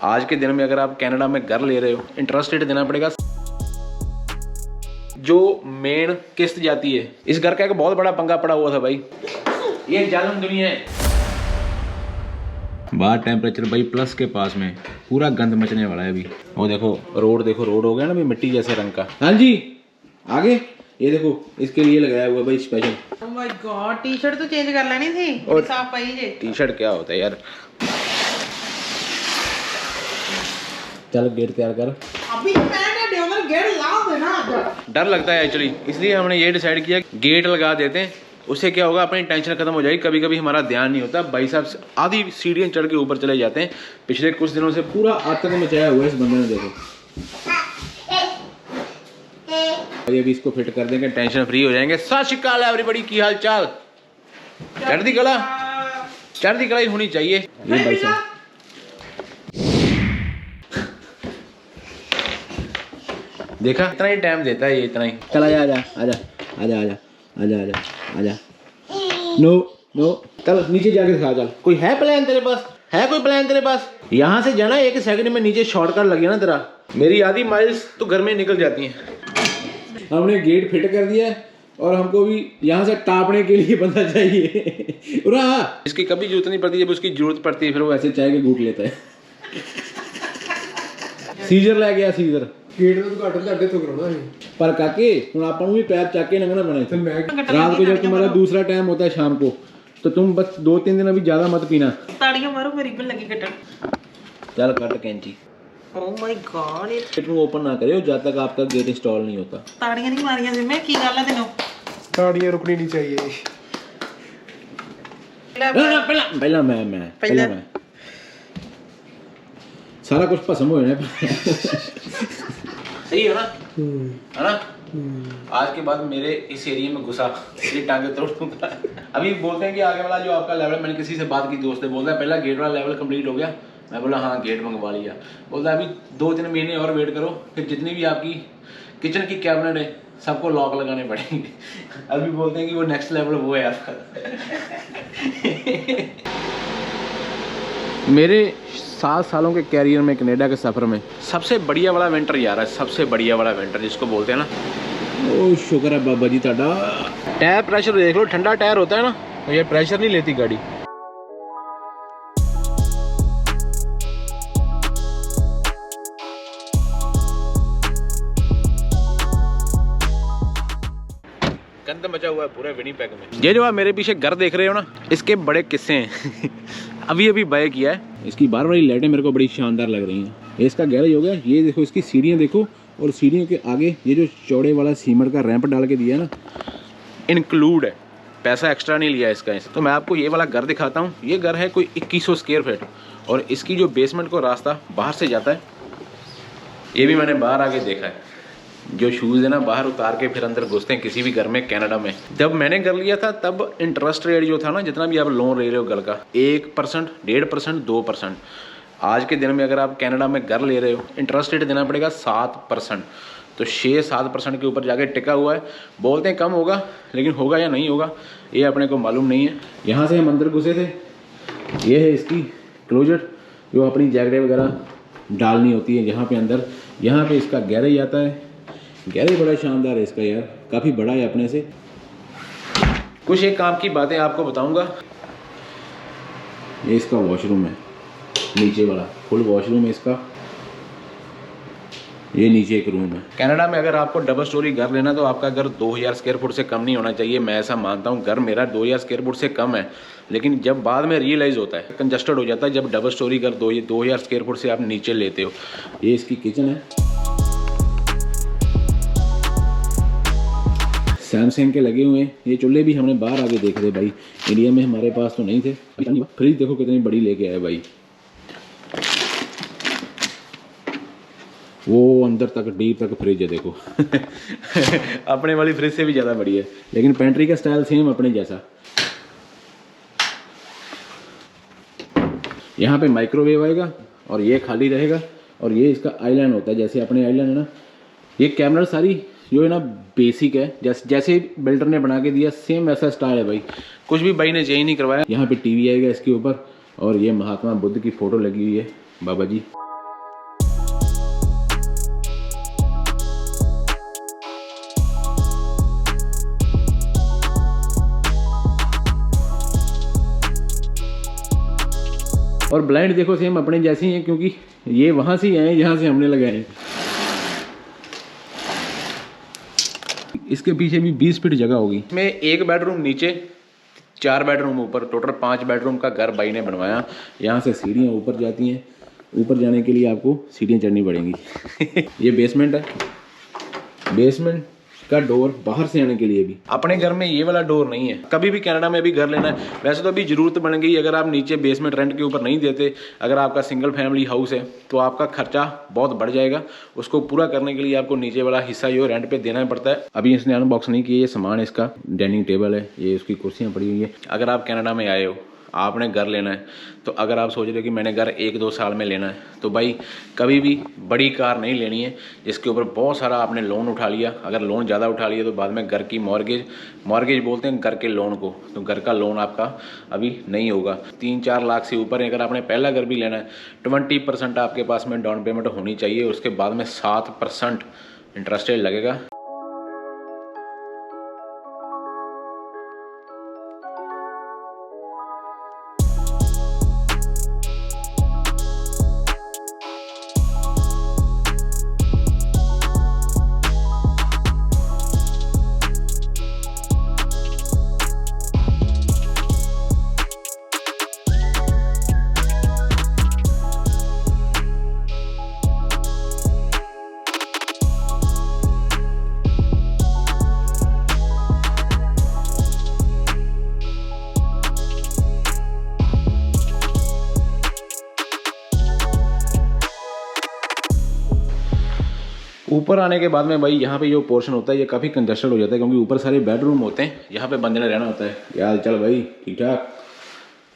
आज के दिन में अगर आप कनाडा में घर ले रहे हो, इंटरेस्ट रेट देना पड़ेगा। जो मेन किस्त जाती है, इस घर का एक बहुत बड़ा पंगा पड़ा हुआ था भाई, ये जालम दुनिया है। बाहर टेम्परेचर भाई प्लस के पास में, पूरा गंद मचने वाला है अभी। वो देखो रोड हो गया ना भाई, मिट्टी जैसे रंग का। हाँ जी आगे ये देखो, इसके लिए लगाया हुआ भाई special. Oh my God, T shirt तो चेंज कर लेनी थी, और साफ पाई जे। टी शर्ट क्या होता है यार। चल गेट तैयार कर। अभी मैंने डेवलप गेट लगा देना। डर लगता है एक्चुअली, इसलिए हमने ये डिसाइड किया गेट लगा देते हैं। उससे क्या होगा, अपनी टेंशन खत्म हो जाएगी। कभी कभी हमारा ध्यान नहीं होता, भाई साहब आधी सीढ़ियाँ चढ़ के ऊपर चले जाते हैं। पिछले कुछ दिनों से पूरा आतंक मचाया हुआ है इस बंदे ने, देखो। अभी इसको फिट कर देंगे, टेंशन फ्री हो जाएंगे। सत श्री अकाल एवरीबॉडी, की हाल चाल? चढ़ती कला ही होनी चाहिए। ये भाई साहब देखा, इतना ही टाइम देता है ये, इतना ही। चल आजा आजा आजा आजा आजा आजा आजा आजा। नो नो, चल नीचे जाके दिखा। चल कोई है प्लान तेरे पास? है कोई प्लान तेरे पास? यहाँ से जाना, 1 सेकंड में नीचे शॉर्टकट लग गया ना तेरा। मेरी आधी माइल्स तो घर में निकल जाती हैं। हमने गेट फिट कर दिया है और हमको भी यहाँ से टापने के लिए बंदा चाहिए। इसकी कभी जरूरत नहीं पड़ती, जब उसकी जरूरत पड़ती है फिर वो ऐसे चाय के घूट लेता है। सीजर लै गया, सीजर। गेट तो घट ਤੁਹਾਡੇ ਤੋਂ ਕਰਾਉਣਾ ਹੈ पर काके ਹੁਣ ਆਪਾਂ ਨੂੰ भी पैर ਚੱਕ के लंघना पड़े। रात को जब तुम्हारा दूसरा टाइम होता है शाम को, तो तुम बस 2-3 दिन अभी ज्यादा मत पीना। ताड़ियां मारो, मेरी भी लगी कटन। चल कट कैंची। ओह माय गॉड, ये गेट को ओपन ना करियो जब तक आपका गेट इंस्टॉल नहीं होता। ताड़ियां नहीं मारियां सी मैं, की गल है तेनों? ਤਾੜੀਆਂ ਰੁਕਣੀ ਨਹੀਂ चाहिए। पहला मैं सारा कुछ भस्म हो जाना। सही है ना? है ना? आज के बाद मेरे इस एरिया में घुसा, ये टांगे तोड़ दूंगा। अभी बोलते हैं कि आगे वाला जो आपका लेवल, मैंने किसी से बात की दोस्त है, बोलता है पहला गेट वाला लेवल कंप्लीट हो गया। मैं बोला हाँ गेट मंगवा लिया। बोलता है अभी 2-3 महीने और वेट करो, फिर जितनी भी आपकी किचन की कैबिनेट है सबको लॉक लगाने पड़ेंगे। अभी बोलते हैं कि वो नेक्स्ट लेवल वो है आपका। मेरे 7 सालों के कैरियर में कनाडा के सफ़र में सबसे बढ़िया वाला विंटर यार है, सबसे बढ़िया वाला विंटर जिसको बोलते हैं ना। ओ शुक्र है बाबा जी ताड़ा। टायर प्रेशर देख लो, ठंडा टायर होता है ना तो ये प्रेशर नहीं लेती गाड़ी। गंद मचा हुआ है पूरे विनीपेग में। ये जो आप मेरे पीछे घर देख रहे हो ना, इसके बड़े किस्से हैं। अभी अभी बाय किया है। इसकी बार वाली लाइटें मेरे को बड़ी शानदार लग रही हैं। ये इसका गैरेज हो गया। ये देखो इसकी सीढ़ियाँ देखो, और सीढ़ियों के आगे ये जो चौड़े वाला सीमेंट का रैंप डाल के दिया है ना, इंक्लूड है, पैसा एक्स्ट्रा नहीं लिया इसका। तो मैं आपको ये वाला घर दिखाता हूँ। ये घर है कोई 2100 स्क्वायर फीट, और इसकी जो बेसमेंट को रास्ता बाहर से जाता है, ये भी मैंने बाहर आके देखा है। जो शूज़ है ना बाहर उतार के फिर अंदर घुसते हैं किसी भी घर में कनाडा में। जब मैंने घर लिया था तब इंटरेस्ट रेट जो था ना, जितना भी आप लोन ले रहे हो घर का, 1%, 1.5%, 2%। आज के दिन में अगर आप कनाडा में घर ले रहे हो, इंटरेस्ट रेट देना पड़ेगा 7%। तो 6-7% के ऊपर जाके टिका हुआ है। बोलते हैं कम होगा, लेकिन होगा या नहीं होगा ये अपने को मालूम नहीं है। यहाँ से हम अंदर घुसे थे। ये है इसकी क्लोजर, जो अपनी जैकेट वगैरह डालनी होती है यहाँ पे अंदर। यहाँ पे इसका गैरेज आता है। गैरेज बड़ा शानदार है इसका यार, काफ़ी बड़ा है अपने से। कुछ एक काम की बातें आपको बताऊंगा। ये इसका वॉशरूम है, नीचे वाला फुल वॉशरूम है इसका। ये नीचे एक रूम है। कनाडा में अगर आपको डबल स्टोरी घर लेना तो आपका घर 2000 स्क्वायर फुट से कम नहीं होना चाहिए। मैं ऐसा मानता हूँ। घर मेरा 2000 स्क्वायर फुट से कम है, लेकिन जब बाद में रियलाइज़ होता है, कंजस्टेड हो जाता है, जब डबल स्टोरी घर 2000 स्क्वायर फुट से आप नीचे लेते हो। ये इसकी किचन है। सैमसंग के लगे हुए हैं। ये चूल्हे भी हमने बाहर आके देखे थे भाई, इंडिया में हमारे पास तो नहीं थे। फ्रिज देखो कितनी बड़ी लेके आए भाई, वो अंदर तक डीप तक फ्रिज है देखो। अपने वाली फ्रिज से भी ज़्यादा बड़ी है, लेकिन पेंट्री का स्टाइल सेम अपने जैसा। यहाँ पे माइक्रोवेव आएगा और ये खाली रहेगा, और ये इसका आइलैंड होता है जैसे अपने आइलैंड है ना। ये कैमरा सारी जो है ना बेसिक है, जैसे बिल्डर ने बना के दिया सेम वैसा स्टाइल है भाई। कुछ भी भाई ने चेंज नहीं करवाया। यहाँ पे टीवी आएगा इसके ऊपर, और ये महात्मा बुद्ध की फ़ोटो लगी हुई है बाबा जी। और ब्लाइंड देखो सेम अपने जैसी हैं, क्योंकि ये वहाँ से ही आए जहाँ से हमने लगाए हैं। इसके पीछे भी 20 फीट जगह होगी। इसमें 1 बेडरूम नीचे, 4 बेडरूम ऊपर, टोटल 5 बेडरूम का घर भाई ने बनवाया। यहाँ से सीढ़ियाँ ऊपर जाती हैं, ऊपर जाने के लिए आपको सीढ़ियाँ चढ़नी पड़ेंगी। ये बेसमेंट है, बेसमेंट का डोर बाहर से आने के लिए भी। अपने घर में ये वाला डोर नहीं है। कभी भी कनाडा में भी घर लेना है, वैसे तो अभी ज़रूरत बन गई, अगर आप नीचे बेसमेंट रेंट के ऊपर नहीं देते, अगर आपका सिंगल फैमिली हाउस है तो आपका खर्चा बहुत बढ़ जाएगा। उसको पूरा करने के लिए आपको नीचे वाला हिस्सा जो रेंट पे देना पड़ता है। अभी इसने अनबॉक्स नहीं किया, ये सामान है इसका, डाइनिंग टेबल है, ये उसकी कुर्सियाँ पड़ी हुई है। अगर आप कनाडा में आए हो, आपने घर लेना है, तो अगर आप सोच रहे हो कि मैंने घर 1-2 साल में लेना है, तो भाई कभी भी बड़ी कार नहीं लेनी है जिसके ऊपर बहुत सारा आपने लोन उठा लिया। अगर लोन ज़्यादा उठा लिया तो बाद में घर की मॉर्गेज बोलते हैं घर के लोन को, तो घर का लोन आपका अभी नहीं होगा। 3-4 लाख से ऊपर अगर आपने पहला घर भी लेना है, 20% आपके पास में डाउन पेमेंट होनी चाहिए। उसके बाद में 7% इंटरेस्ट रेट लगेगा। ऊपर आने के बाद में भाई यहाँ पे जो पोर्शन होता है ये काफ़ी कंजस्टेड हो जाता है, क्योंकि ऊपर सारे बेडरूम होते हैं, यहाँ पे बंदे ने रहना होता है। यार चल भाई ठीक ठाक।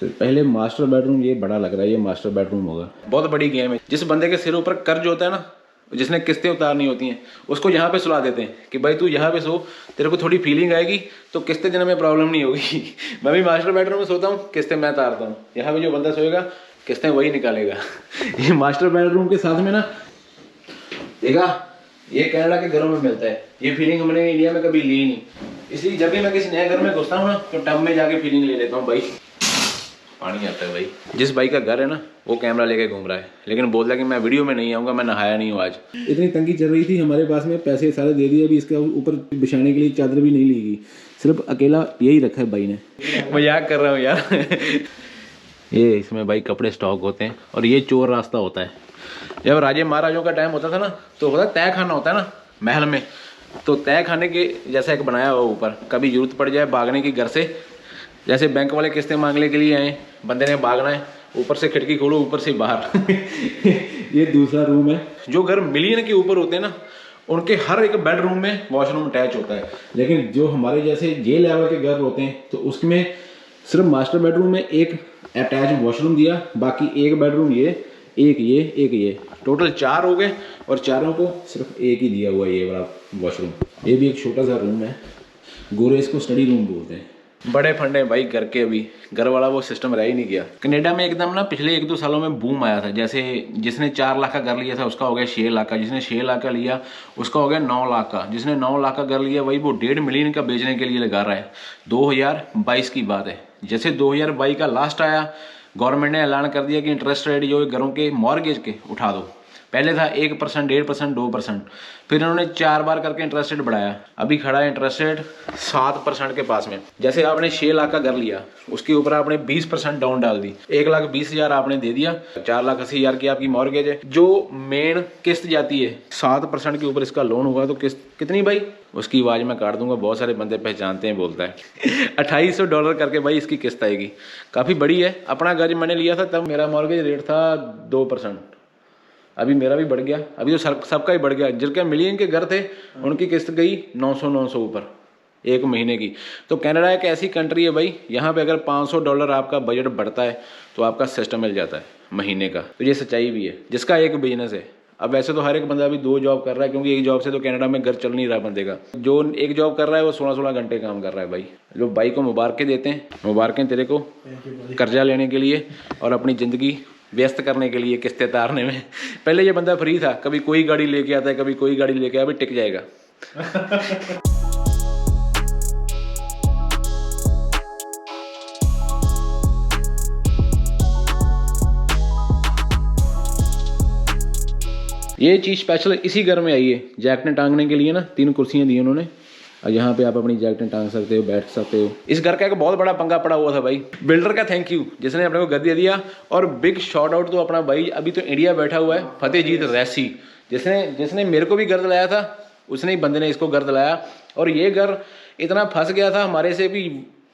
तो पहले मास्टर बेडरूम, ये बड़ा लग रहा है, ये मास्टर बेडरूम होगा। बहुत बड़ी गेम है। जिस बंदे के सिर ऊपर कर्ज होता है ना, जिसने किस्तें उतारनी होती हैं, उसको यहाँ पे सुला देते हैं कि भाई तू यहाँ पे सो, तेरे को थोड़ी फीलिंग आएगी तो किस्तें देने में प्रॉब्लम नहीं होगी। मैं भी मास्टर बेडरूम में सोता हूँ, किस्तें मैं उतारता हूँ। यहाँ पे जो बंदा सोएगा किस्तें वही निकालेगा। ये मास्टर बेडरूम के साथ में ना, देखा, ये कनाडा के घरों में मिलता है। ये फीलिंग हमने इंडिया में कभी ली नहीं, इसलिए जब भी मैं किसी नए घर में घुसता हूँ ना, तो टब में जाके फीलिंग ले लेता हूँ। भाई पानी आता है भाई। जिस भाई का घर है ना, वो कैमरा लेके घूम रहा है, लेकिन बोल रहा है कि मैं वीडियो में नहीं आऊँगा, मैं नहाया नहीं हूँ आज। इतनी तंगी चल रही थी, हमारे पास में पैसे सारे दे दिए, अभी इसके ऊपर बिछाने के लिए चादर भी नहीं ली गई, सिर्फ अकेला यही रखा है भाई ने। मजाक कर रहा हूँ यार। ये इसमें भाई कपड़े स्टॉक होते हैं, और ये चोर रास्ता होता है। जब राजे महाराजों का टाइम होता था ना, तो होता तय खाना होता है ना महल में, तो तय खाने के जैसा एक बनाया हुआ ऊपर, कभी जरूरत पड़ जाए भागने की घर से, जैसे बैंक वाले किस्तें मांगने के लिए आए, बंदे ने भागना है, ऊपर से खिड़की खोलो, ऊपर से बाहर। ये दूसरा रूम है। जो घर मिलियन के ऊपर होते हैं ना, उनके हर एक बेडरूम में वॉशरूम अटैच होता है, लेकिन जो हमारे जैसे जे लेवल के घर होते हैं, तो उसमें सिर्फ मास्टर बेडरूम में एक अटैच वॉशरूम दिया, बाकी एक बेडरूम ये, एक ये, टोटल 4 हो गए, और चारों को सिर्फ एक ही दिया हुआ है ये वाला वॉशरूम। ये भी एक छोटा सा रूम है, गोरे इसको स्टडी रूम बोलते हैं। बड़े फंडे भाई घर के, अभी घर वाला वो सिस्टम रह ही नहीं गया। कनाडा में एकदम ना पिछले 1-2 सालों में बूम आया था। जैसे जिसने 4 लाख का घर लिया था उसका हो गया 6 लाख का, जिसने 6 लाख का लिया उसका हो गया 9 लाख का, जिसने 9 लाख का घर लिया वही वो 1.5 मिलियन का बेचने के लिए लगा रहा है। 2022 की बात है। जैसे 2022 का लास्ट आया, गवर्नमेंट ने ऐलान कर दिया कि इंटरेस्ट रेट जो घरों के मॉर्गेज के उठा दो। पहले था 1%, 1.5%, 2%, फिर इन्होंने 4 बार करके इंटरेस्ट रेट बढ़ाया। अभी खड़ा है इंटरेस्ट रेट 7% के पास में। जैसे आपने 6 लाख का घर लिया, उसके ऊपर आपने 20% डाउन डाल दी, 1,20,000 आपने दे दिया, 4,80,000 की आपकी मॉर्गेज है। जो मेन किस्त जाती है 7% के ऊपर इसका लोन हुआ, तो किस्त कितनी भाई, उसकी आवाज मैं काट दूंगा, बहुत सारे बंदे पहचानते हैं, बोलता है। $2,800 करके भाई इसकी किस्त आएगी, काफी बड़ी है। अपना घर मैंने लिया था तब मेरा मॉर्गेज रेट था 2%, अभी मेरा भी बढ़ गया, अभी तो सबका ही बढ़ गया। जिनके मिलियन के घर थे उनकी किस्त गई 900 ऊपर एक महीने की। तो कनाडा एक ऐसी कंट्री है भाई, यहाँ पे अगर $500 आपका बजट बढ़ता है तो आपका सिस्टम मिल जाता है महीने का। तो ये सच्चाई भी है, जिसका एक बिजनेस है। अब वैसे तो हर एक बंदा अभी 2 जॉब कर रहा है, क्योंकि एक जॉब से तो कनाडा में घर चल नहीं रहा बंदे का। जो एक जॉब कर रहा है वो 16-16 घंटे काम कर रहा है भाई। जो भाई को मुबारकें देते हैं, मुबारकें तेरे को कर्जा लेने के लिए और अपनी ज़िंदगी व्यस्त करने के लिए, किस्तें तारने में। पहले ये बंदा फ्री था, कभी कोई गाड़ी लेके आता है, कभी कोई गाड़ी लेके आता है, अभी टिक जाएगा। ये चीज़ स्पेशल इसी घर में आई है, जैकेटें टांगने के लिए ना 3 कुर्सियाँ दी उन्होंने, और यहाँ पे आप अपनी जैकेटें टांग सकते हो, बैठ सकते हो। इस घर का एक बहुत बड़ा पंगा पड़ा हुआ था भाई, बिल्डर का थैंक यू जिसने अपने को घर दे दिया। और बिग शॉट आउट तो अपना भाई अभी तो इंडिया बैठा हुआ है, फतेहजीत रैसी, जिसने मेरे को भी घर दिलाया था, उसने ही बंदे ने इसको घर दिलाया। और ये घर इतना फंस गया था हमारे से भी,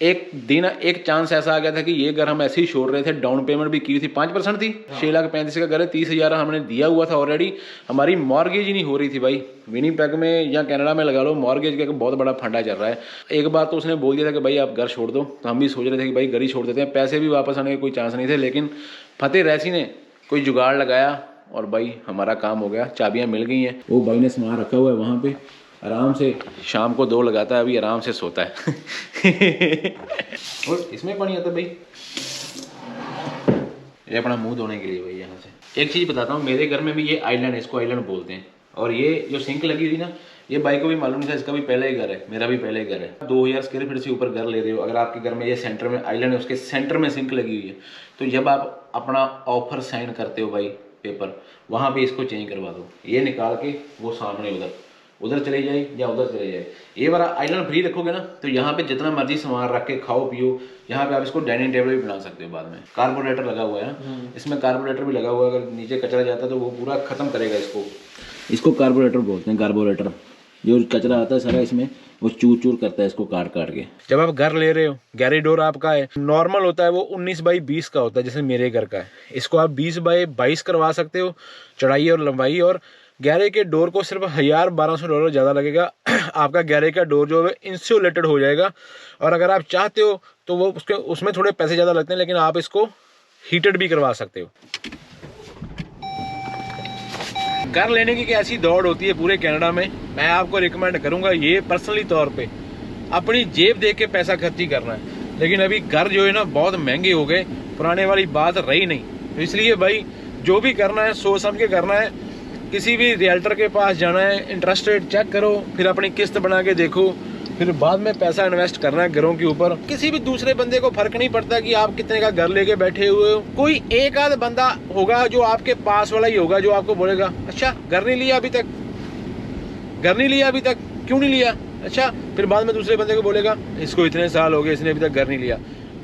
एक दिन एक चांस ऐसा आ गया था कि ये घर हम ऐसे ही छोड़ रहे थे, डाउन पेमेंट भी की थी 5% थी, 6,35,000 का घर है, 30,000 हमने दिया हुआ था ऑलरेडी। हमारी मॉर्गेज ही नहीं हो रही थी भाई, विनिपेग में या कनाडा में लगा लो, मॉर्गेज का एक बहुत बड़ा फंडा चल रहा है। एक बार तो उसने बोल दिया था कि भाई आप घर छोड़ दो, तो हम भी सोच रहे थे कि भाई घर ही छोड़ देते हैं, पैसे भी वापस आने के कोई चांस नहीं थे। लेकिन फतेह रैसी ने कोई जुगाड़ लगाया और भाई हमारा काम हो गया, चाबियाँ मिल गई हैं। वो भाई ने सामान रखा हुआ है वहाँ पे, आराम से शाम को 2 लगाता है, अभी आराम से सोता है। और इसमें पानी आता है भाई, ये अपना मुंह धोने के लिए भाई। यहाँ से एक चीज़ बताता हूँ, मेरे घर में भी ये आइलैंड, इसको आइलैंड बोलते हैं। और ये जो सिंक लगी हुई ना, ये भाई को भी मालूम नहीं था, इसका भी पहले ही घर है, मेरा भी पहले ही घर है। 2000 स्क्वायर फीट से ऊपर घर ले रहे हो, अगर आपके घर में ये सेंटर में आइलैंड है, उसके सेंटर में सिंक लगी हुई है, तो जब आप अपना ऑफर साइन करते हो भाई पेपर, वहाँ पे इसको चेंज करवा दो। ये निकाल के वो सामने उधर चले जाए या उधर चले जाए। ये वाला आइलैंड फ्री रखोगे ना, तो यहाँ पे जितना मर्जी सामान रख के खाओ पियो। यहाँ पे आप इसको डाइनिंग टेबल भी बना सकते हो बाद में। कार्बोरेटर लगा हुआ है ना, इसमें कार्बोरेटर भी लगा हुआ है, अगर नीचे कचरा जाता है तो वो पूरा खत्म करेगा इसको कार्बोरेटर बोलते हैं। कार्बोरेटर जो कचरा आता है सारा इसमें, वो चूर चूर करता है इसको काट काट के। जब आप घर ले रहे हो, गैरेज डोर आपका है, नॉर्मल होता है वो 19 बाई 20 का होता है, जैसे मेरे घर का है। इसको आप 20 बाई 22 करवा सकते हो, चौड़ाई और लंबाई। और गैरेज के डोर को सिर्फ $1,000-1,200 ज़्यादा लगेगा। आपका गैरेज का डोर जो है इंसुलेटेड हो जाएगा। और अगर आप चाहते हो तो वो उसमें थोड़े पैसे ज़्यादा लगते हैं, लेकिन आप इसको हीटेड भी करवा सकते हो। घर लेने की ऐसी दौड़ होती है पूरे कनाडा में, मैं आपको रिकमेंड करूंगा ये पर्सनली तौर पे अपनी जेब देख के पैसा खर्ची करना है। लेकिन अभी घर जो है ना बहुत महंगे हो गए, पुराने वाली बात रही नहीं। तो इसलिए भाई जो भी करना है सोच समझ के करना है। किसी भी रियल्टर के पास जाना है, इंटरेस्ट रेट चेक करो, फिर अपनी किस्त बना के देखो, फिर बाद में पैसा इन्वेस्ट करना है घरों के ऊपर। किसी भी दूसरे बंदे को फर्क नहीं पड़ता कि आप कितने का घर लेके बैठे हुए हो। कोई एक आध बंदा होगा जो आपके पास वाला ही होगा जो आपको बोलेगा अच्छा घर नहीं लिया अभी तक, घर नहीं लिया अभी तक, क्यों नहीं लिया? अच्छा, फिर बाद में दूसरे बंदे को बोलेगा इसको इतने साल हो गए, इसने अभी तक घर नहीं लिया।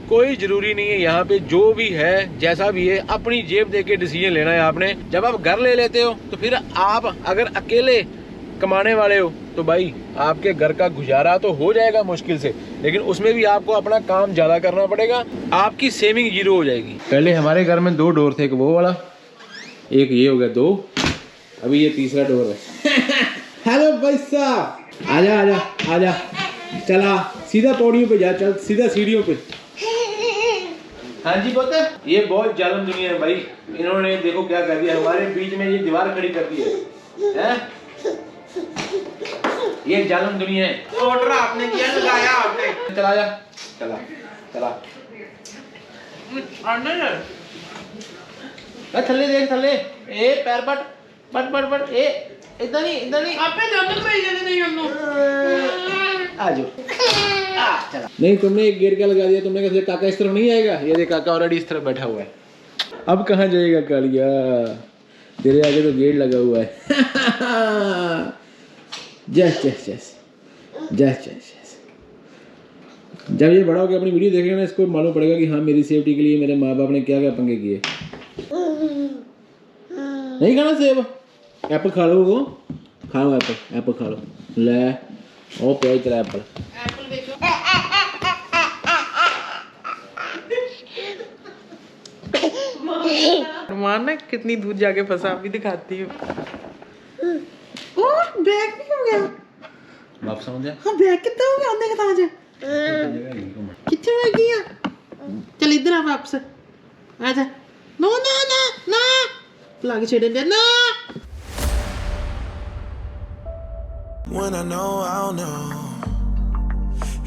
कोई जरूरी नहीं है, यहाँ पे जो भी है जैसा भी है अपनी जेब देख के डिसीजन लेना है आपने। जब आप घर ले लेते हो तो फिर आप अगर अकेले कमाने वाले हो तो भाई आपके घर का गुजारा तो हो जाएगा मुश्किल से, लेकिन उसमें भी आपको अपना काम ज्यादा करना पड़ेगा, आपकी सेविंग 0 हो जाएगी। पहले हमारे घर में 2 डोर थे, एक वो वाला, एक ये हो गया 2, अभी ये तीसरा डोर है। हेलो भाई साहब, आजा आजा आजा, चला सीधा पौड़ियों पे जा, चल सीधा सीढ़ियों पे। हाँ जी पुत्र, ये बहुत जालिम दुनिया है भाई। इन्होंने देखो क्या कर दिया, हमारे बीच में ये दीवार खड़ी कर दी है? ये जालिम दुनिया है। ऑर्डर आपने किया, लगाया आपने। चला जा, चला चला थल्ले देख, थल्ले ए पैर पट पट पट पट, ए इधर नहीं आपे जन्नत में जाने नहीं उन्होंने। आजो चला। नहीं, तुमने एक गेट क्या लगा दिया, तुमने कहा काका इस तरफ नहीं आएगा, ये देख काका ऑलरेडी इस तरफ बैठा हुआ है। अब कहाँ जाएगा कालिया, तेरे आगे तो गेट लगा हुआ है। जैस जैस जैस जैस जैस। जब ये बड़ा होकर अपनी वीडियो देखेगा ना, इसको मालूम पड़ेगा कि हाँ मेरी सेफ्टी के लिए मेरे माँ बाप ने क्या क्या पंगे किए। नहीं खाना सेब, एप्पल खा लो, वो खाओ एप्पल खा लो। ले ओ प्याज तेरा एप्पल। माना कितनी दूर जाके फंसा, अभी दिखाती हूँ। और बैग भी हो गया वापस आ जा। हाँ बैग कितना हो गया, देख कहाँ जा कितने में गया। चल इधर आ वापस, आजा। नो ना ना ना लागे छेड़े दे ना। When I know, I'll know.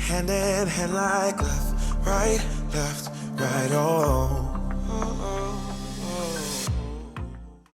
Hand in hand like left, right, oh.